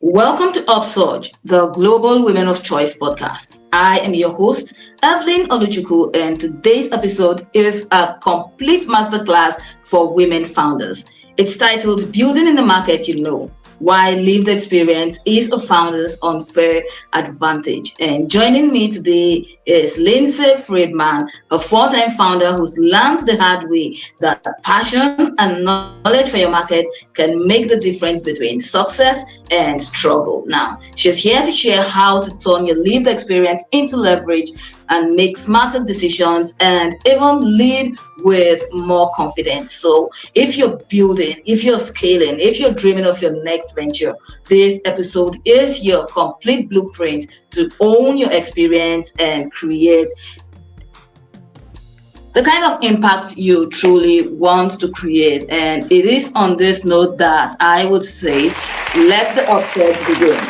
Welcome to Upsurge, the Global Women of Choice podcast. I am your host, Evelyn Oluchukwu, and today's episode is a complete masterclass for women founders. It's titled Building in the Market You Know, Why Lived Experience is a Founder's Unfair Advantage. And joining me today is Lindsay Friedman, a four-time founder who's learned the hard way that passion and knowledge for your market can make the difference between success and struggle. Now, she's here to share how to turn your lived experience into leverage and make smarter decisions and even lead with more confidence. So if you're building, if you're scaling, if you're dreaming of your next venture, this episode is your complete blueprint to own your experience and create the kind of impact you truly want to create. And it is on this note that I would say, let the upsurge begin.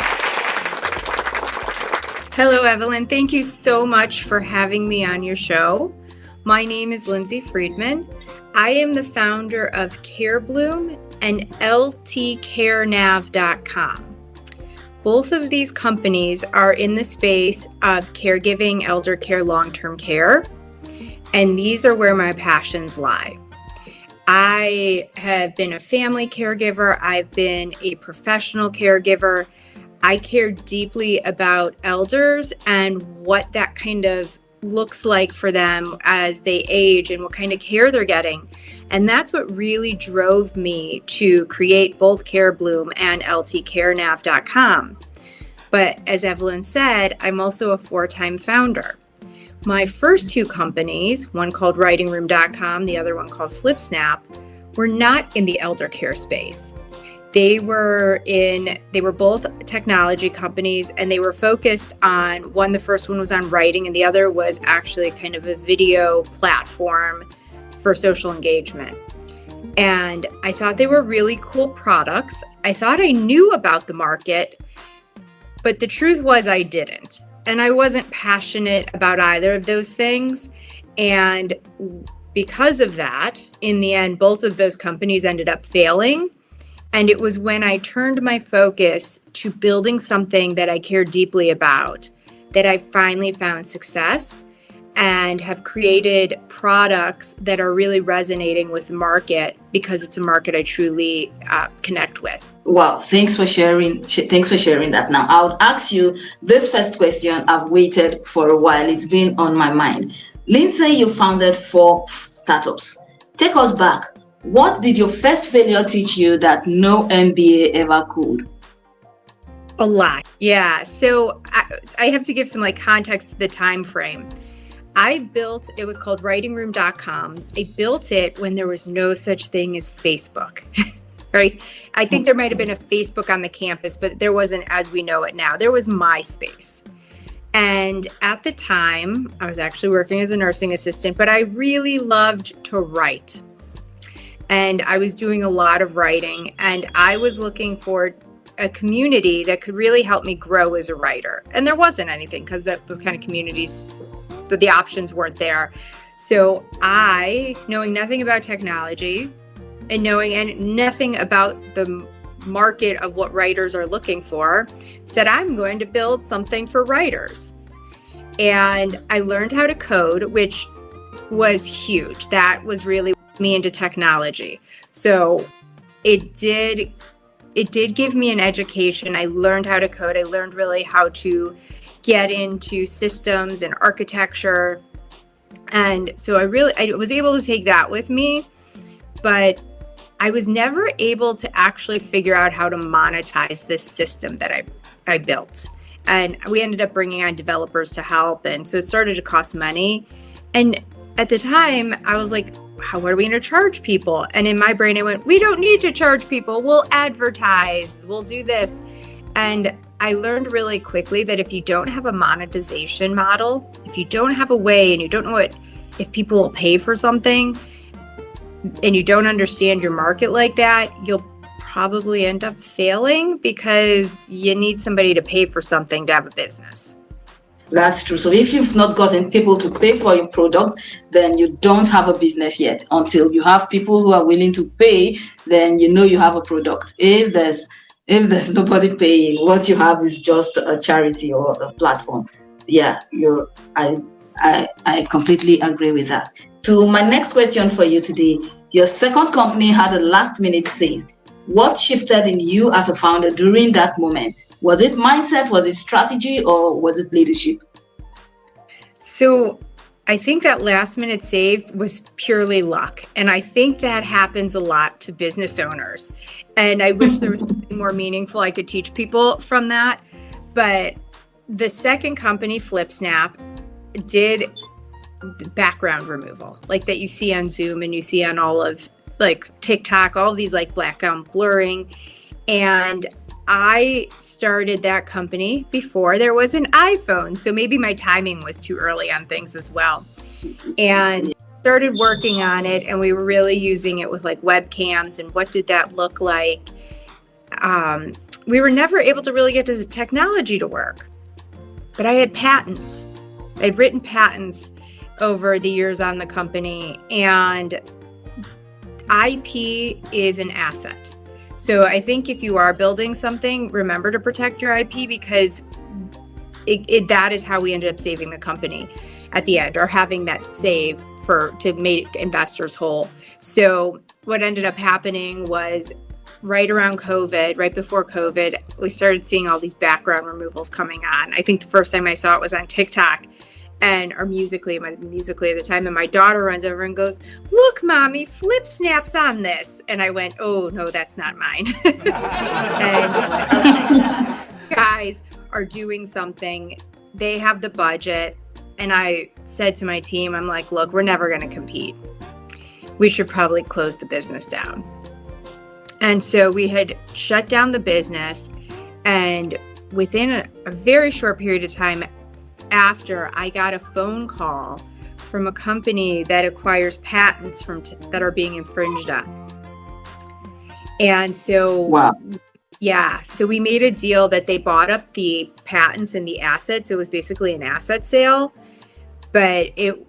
Hello, Evelyn. Thank you so much for having me on your show. My name is Lindsay Friedman. I am the founder of CareBloom and LTCareNav.com. Both of these companies are in the space of caregiving, elder care, long-term care, and these are where my passions lie. I have been a family caregiver. I've been a professional caregiver. I care deeply about elders and what that kind of looks like for them as they age and what kind of care they're getting. And that's what really drove me to create both CareBloom and LTCareNav.com. But as Evelyn said, I'm also a four-time founder. My first two companies, one called WritingRoom.com, the other one called FlipSnap, were not in the elder care space. They were both technology companies, and they were focused on the first one was on writing, and the other was actually kind of a video platform for social engagement. And I thought they were really cool products. I thought I knew about the market, but the truth was I didn't. And I wasn't passionate about either of those things. And because of that, in the end, both of those companies ended up failing. And it was when I turned my focus to building something that I care deeply about that I finally found success and have created products that are really resonating with the market because it's a market I truly connect with. Wow, thanks for sharing. Thanks for sharing that. Now, I would ask you this first question. I've waited for a while. It's been on my mind. Lindsay, you founded 4 startups. Take us back. What did your first failure teach you that no MBA ever could? A lot. Yeah. So I have to give some context to the time frame. It was called WritingRoom.com. I built it when there was no such thing as Facebook, right? I think there might have been a Facebook on the campus, but there wasn't as we know it now. There was MySpace. And at the time, I was actually working as a nursing assistant, but I really loved to write. And I was doing a lot of writing, and I was looking for a community that could really help me grow as a writer. And there wasn't anything because those kind of communities, the options weren't there. So I, knowing nothing about technology and knowing nothing about the market of what writers are looking for, said I'm going to build something for writers. And I learned how to code, which was huge. That was really me into technology. So it did give me an education. I learned how to code. I learned really how to get into systems and architecture. And so I was able to take that with me, but I was never able to actually figure out how to monetize this system that I built. And we ended up bringing on developers to help. And so it started to cost money. And at the time I was like, what are we going to charge people? And in my brain, I went, we don't need to charge people. We'll advertise. We'll do this. And I learned really quickly that if you don't have a monetization model, if you don't have a way and you don't know if people will pay for something and you don't understand your market like that, you'll probably end up failing because you need somebody to pay for something to have a business. That's true. So if you've not gotten people to pay for your product, then you don't have a business yet. Until you have people who are willing to pay, then you know you have a product. If there's if there's nobody paying, what you have is just a charity or a platform. Yeah, I completely agree with that. To my next question for you today, your second company had a last minute save. What shifted in you as a founder during that moment? Was it mindset, was it strategy, or was it leadership? So I think that last minute save was purely luck. And I think that happens a lot to business owners. And I wish there was something more meaningful I could teach people from that. But the second company, FlipSnap, did background removal, like that you see on Zoom and you see on all of like TikTok, all of these like background blurring. And I started that company before there was an iPhone. So maybe my timing was too early on things as well. And started working on it, and we were really using it with like webcams and what did that look like. We were never able to really get the technology to work, but I had patents. I'd written patents over the years on the company, and IP is an asset. So I think if you are building something, remember to protect your IP, because that is how we ended up saving the company at the end, or having that save to make investors whole. So what ended up happening was right around COVID, right before COVID, we started seeing all these background removals coming on. I think the first time I saw it was on TikTok or Musical.ly, it might have been Musical.ly at the time. And my daughter runs over and goes, "Look, Mommy, FlipSnap's on this." And I went, "Oh, no, that's not mine." And okay, guys are doing something. They have the budget. And I said to my team, I'm like, "Look, we're never going to compete. We should probably close the business down." And so we had shut down the business. And within a very short period of time after, I got a phone call from a company that acquires patents that are being infringed on. And so, wow. Yeah, so we made a deal that they bought up the patents and the assets. So it was basically an asset sale, but it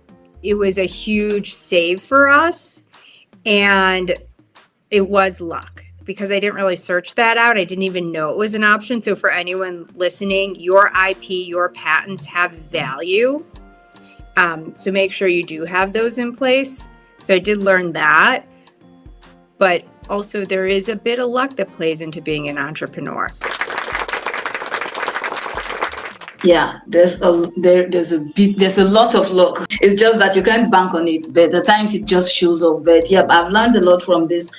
was a huge save for us, and it was luck, because I didn't really search that out. I didn't even know it was an option. So for anyone listening, your IP, your patents have value. So make sure you do have those in place. So I did learn that. But also there is a bit of luck that plays into being an entrepreneur. Yeah, there's a lot of luck. It's just that you can't bank on it, but at times it just shows up. But yeah, I've learned a lot from this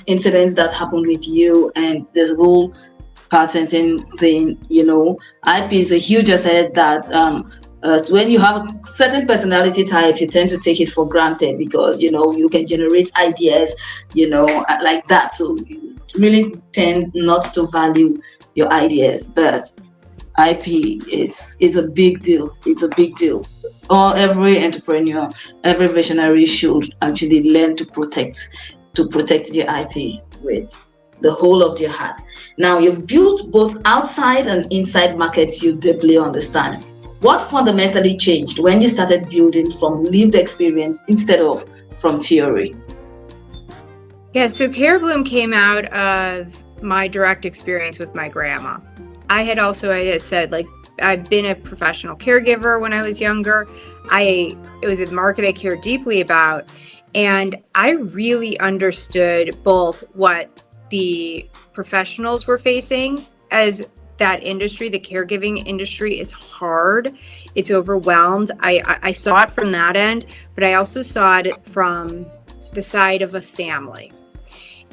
incidents that happened with you, and this whole patenting thing. IP is a huge asset that when you have a certain personality type, you tend to take it for granted, because you can generate ideas, like that. So you really tend not to value your ideas, but IP is a big deal. It's a big deal. Every entrepreneur, every visionary should actually learn to protect their IP with the whole of their heart. Now, you've built both outside and inside markets you deeply understand. What fundamentally changed when you started building from lived experience instead of from theory? Yeah, so CareBloom came out of my direct experience with my grandma. I had said, like, I've been a professional caregiver when I was younger. It was a market I cared deeply about. And I really understood both what the professionals were facing, as that industry, the caregiving industry, is hard. It's overwhelmed. I saw it from that end, but I also saw it from the side of a family.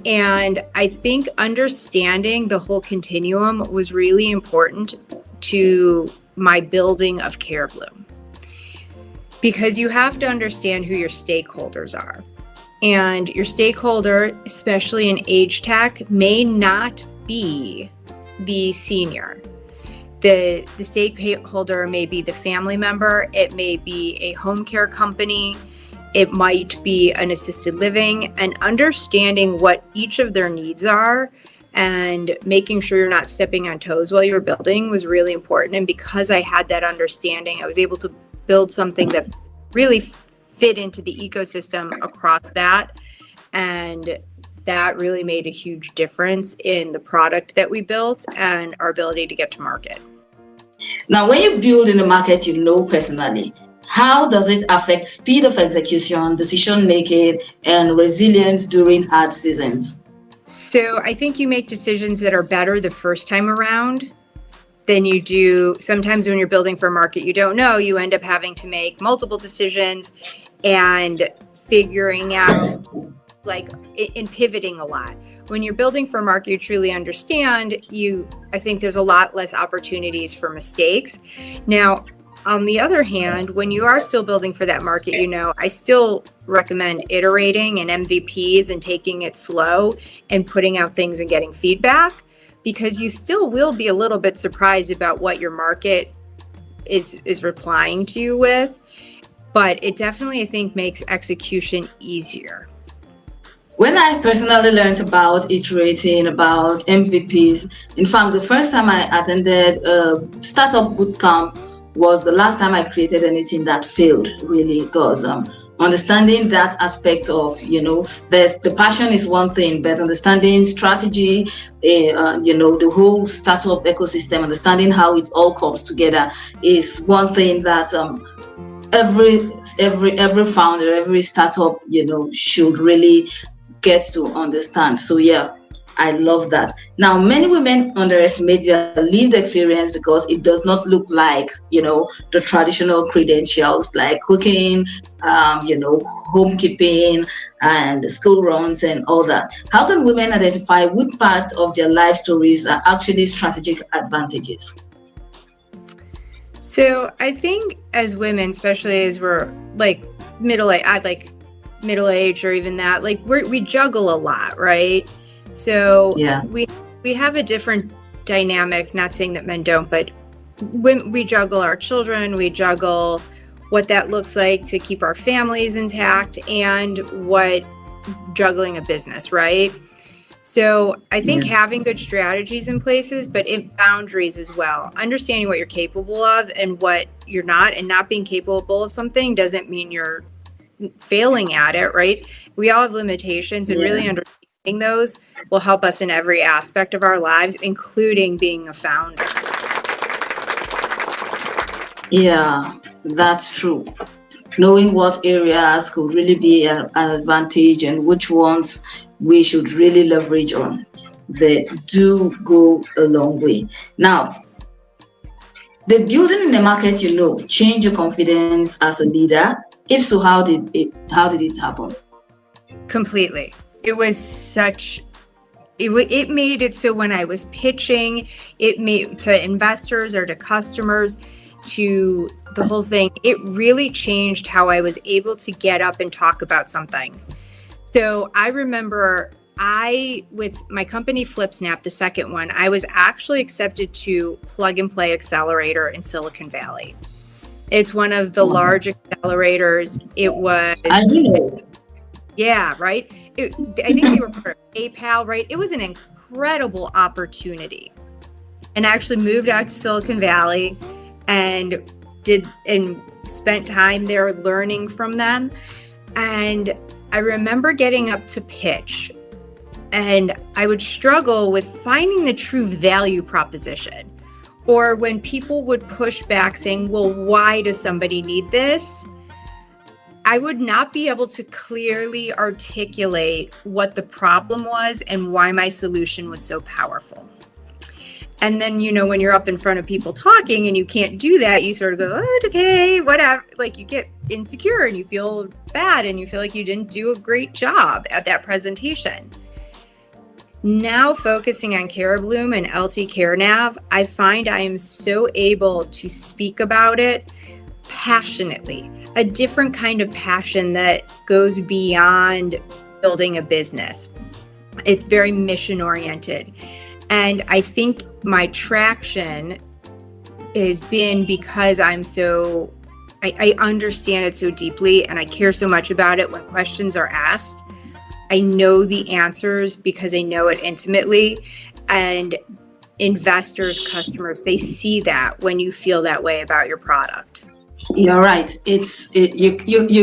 And I think understanding the whole continuum was really important to my building of CareBloom, because you have to understand who your stakeholders are. And your stakeholder, especially in age tech, may not be the senior. The stakeholder may be the family member. It may be a home care company. It might be an assisted living, and understanding what each of their needs are and making sure you're not stepping on toes while you're building was really important. And because I had that understanding, I was able to build something that really fit into the ecosystem across that. And that really made a huge difference in the product that we built and our ability to get to market. Now, when you build in a market you know personally, how does it affect speed of execution, decision making, and resilience during hard seasons? So I think you make decisions that are better the first time around than you do sometimes when you're building for a market you don't know. You end up having to make multiple decisions and figuring out, like, in pivoting a lot. When you're building for a market you truly understand, I think there's a lot less opportunities for mistakes. Now, on the other hand, when you are still building for that market, I still recommend iterating and MVPs and taking it slow and putting out things and getting feedback, because you still will be a little bit surprised about what your market is replying to you with. But it definitely, I think, makes execution easier. When I personally learned about iterating, about MVPs, in fact, the first time I attended a startup bootcamp was the last time I created anything that failed, really, because understanding that aspect of, the passion is one thing, but understanding strategy, the whole startup ecosystem, understanding how it all comes together is one thing that every founder, every startup, should really get to understand. So yeah, I love that. Now, many women underestimate their lived experience because it does not look like, the traditional credentials like cooking, homekeeping and school runs and all that. How can women identify which part of their life stories are actually strategic advantages? So I think as women, especially as we're middle-aged or even that, we juggle a lot, right? So yeah, we have a different dynamic, not saying that men don't, but when we juggle our children, we juggle what that looks like to keep our families intact and what juggling a business, right? So I think having good strategies in places, but in boundaries as well, understanding what you're capable of and what you're not, and not being capable of something doesn't mean you're failing at it, right? We all have limitations, and really understanding those will help us in every aspect of our lives, including being a founder. Yeah, that's true. Knowing what areas could really be an advantage and which ones we should really leverage on, they do go a long way. Now, the building in the market, change your confidence as a leader. If so, how did it happen? Completely. It made it so when I was pitching, it made to investors or to customers, to the whole thing, it really changed how I was able to get up and talk about something. So I remember with my company FlipSnap, the second one, I was actually accepted to Plug and Play Accelerator in Silicon Valley. It's one of the large accelerators. It was, I know. Yeah, right. I think they were part of PayPal, right? It was an incredible opportunity. And I actually moved out to Silicon Valley and spent time there learning from them. And I remember getting up to pitch, and I would struggle with finding the true value proposition. Or when people would push back saying, well, why does somebody need this? I would not be able to clearly articulate what the problem was and why my solution was so powerful. And then, when you're up in front of people talking and you can't do that, you sort of go, oh, okay, whatever. You get insecure and you feel bad and you feel like you didn't do a great job at that presentation. Now focusing on CareBloom and LT CareNav, I find I am so able to speak about it passionately, a different kind of passion that goes beyond building a business. It's very mission oriented. And I think my traction has been because I understand it so deeply and I care so much about it. When questions are asked, I know the answers because I know it intimately. And investors, customers, they see that when you feel that way about your product. You're right. You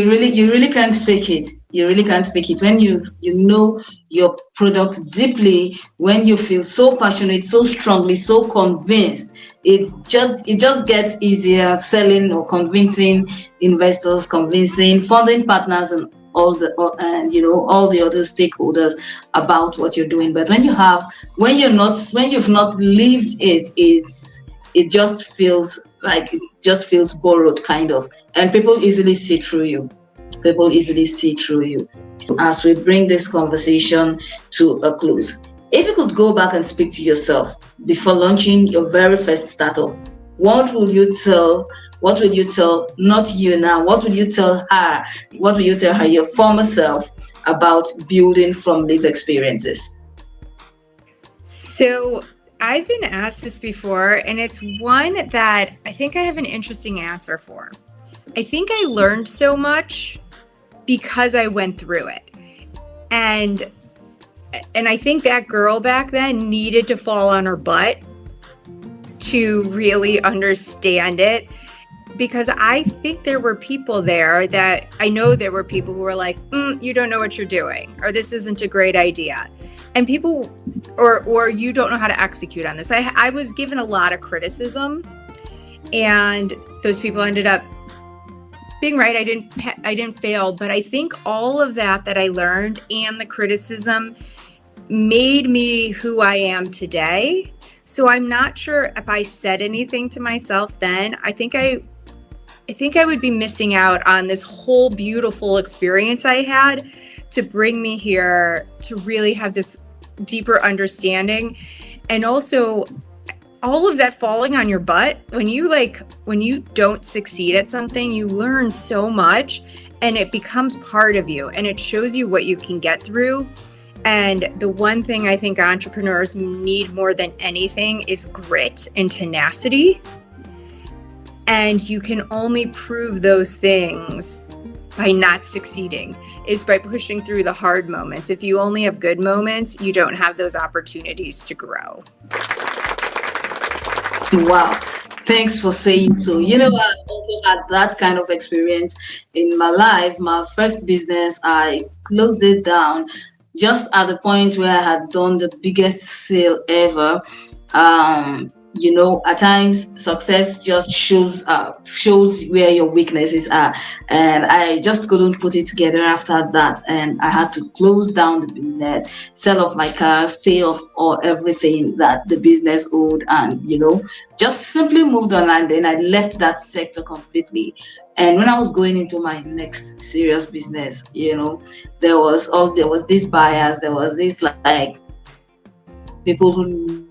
really can't fake it. You really can't fake it when you know your product deeply. When you feel so passionate, so strongly, so convinced, it just gets easier selling or convincing investors, convincing funding partners, and and all the other stakeholders about what you're doing. But when you've not lived it, it just feels borrowed kind of, and people easily see through you. So as we bring this conversation to a close, if you could go back and speak to yourself before launching your very first startup, what will you tell not you now, what will you tell her, your former self, about building from lived experiences? So I've been asked this before, and it's one that I think I have an interesting answer for. I think I learned so much because I went through it. And I think that girl back then needed to fall on her butt to really understand it, because I think there were people there that I know there were people who were like, you don't know what you're doing, or this isn't a great idea. And people, or you don't know how to execute on this. I was given a lot of criticism, and those people ended up being right. I didn't fail, but I think all of that I learned and the criticism made me who I am today. So I'm not sure if I said anything to myself then. I think I would be missing out on this whole beautiful experience I had to bring me here to really have this deeper understanding. And also all of that falling on your butt, when you don't succeed at something, you learn so much and it becomes part of you and it shows you what you can get through. And the one thing I think entrepreneurs need more than anything is grit and tenacity. And you can only prove those things by not succeeding, is by pushing through the hard moments. If you only have good moments, you don't have those opportunities to grow. Wow. Thanks for saying so. I also had that kind of experience in my life. My first business, I closed it down just at the point where I had done the biggest sale ever. At times success just shows where your weaknesses are, and I just couldn't put it together after that, and I had to close down the business, sell off my cars, pay off all everything that the business owed, and just simply moved on. And then I left that sector completely. And when I was going into my next serious business, there was these buyers, there was this like people who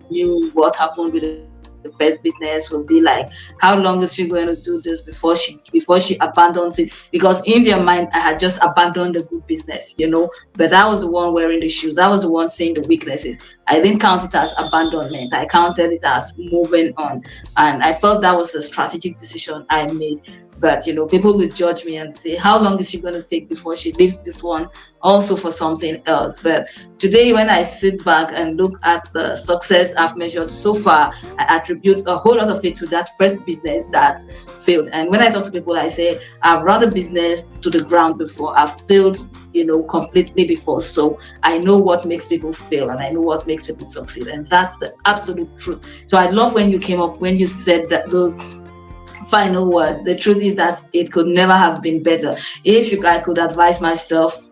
knew what happened with the first business, will be like, how long is she going to do this before she abandons it? Because in their mind, I had just abandoned the good business, but I was the one wearing the shoes. I was the one seeing the weaknesses. I didn't count it as abandonment. I counted it as moving on. And I felt that was a strategic decision I made. But people would judge me and say, how long is she going to take before she leaves this one also for something else? But today, when I sit back and look at the success I've measured so far, I attribute a whole lot of it to that first business that failed. And when I talk to people, I say, I've run a business to the ground before. I've failed, completely before. So I know what makes people fail and I know what makes people succeed. And that's the absolute truth. So I love when you said that those final words. The truth is that it could never have been better. I could advise myself,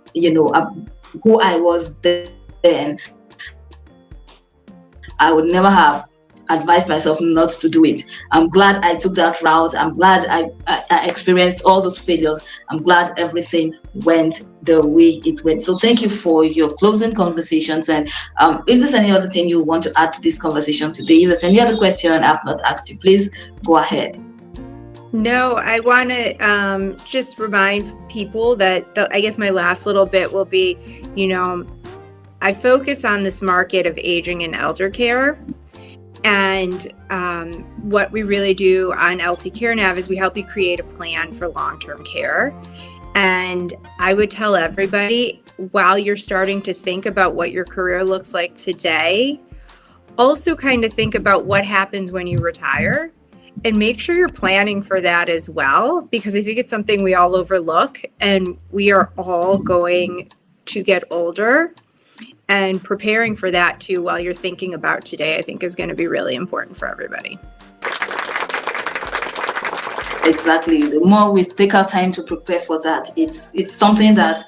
who I was then, I would never have advised myself not to do it. I'm glad I took that route. I'm glad I experienced all those failures. I'm glad everything went the way it went. So thank you for your closing conversations. And if there's any other thing you want to add to this conversation today, if there's any other question I've not asked you, please go ahead. No, I want to just remind people that I guess my last little bit will be, I focus on this market of aging and elder care. And what we really do on LT Care Nav is we help you create a plan for long-term care. And I would tell everybody, while you're starting to think about what your career looks like today, also kind of think about what happens when you retire. And make sure you're planning for that as well, because I think it's something we all overlook, and we are all going to get older, and preparing for that too while you're thinking about today, I think is going to be really important for everybody. Exactly. The more we take our time to prepare for that, it's something that,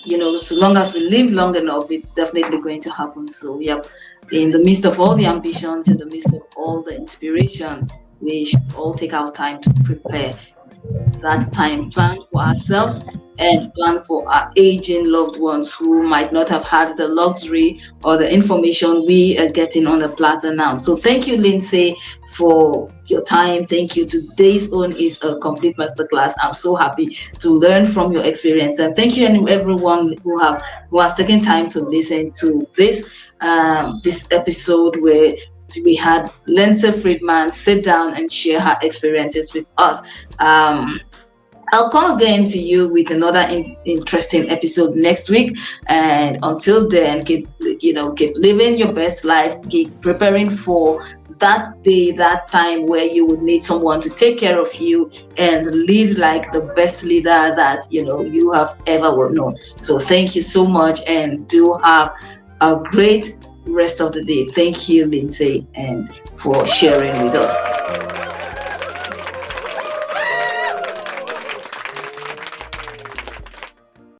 so long as we live long enough, it's definitely going to happen. So, yep, in the midst of all the ambitions, in the midst of all the inspiration, we should all take our time to prepare for that time, plan for ourselves and plan for our aging loved ones who might not have had the luxury or the information we are getting on the platter now. So thank you, Lindsay, for your time. Thank you. Today's own is a complete masterclass. I'm so happy to learn from your experience. And thank you and everyone who has taken time to listen to this episode where we had Lindsay Friedman sit down and share her experiences with us. I'll come again to you with another interesting episode next week. And until then, keep living your best life. Keep preparing for that day, that time where you would need someone to take care of you and lead like the best leader that you have ever known. So thank you so much, and do have a great rest of the day. Thank you, Lindsay, and for sharing with us.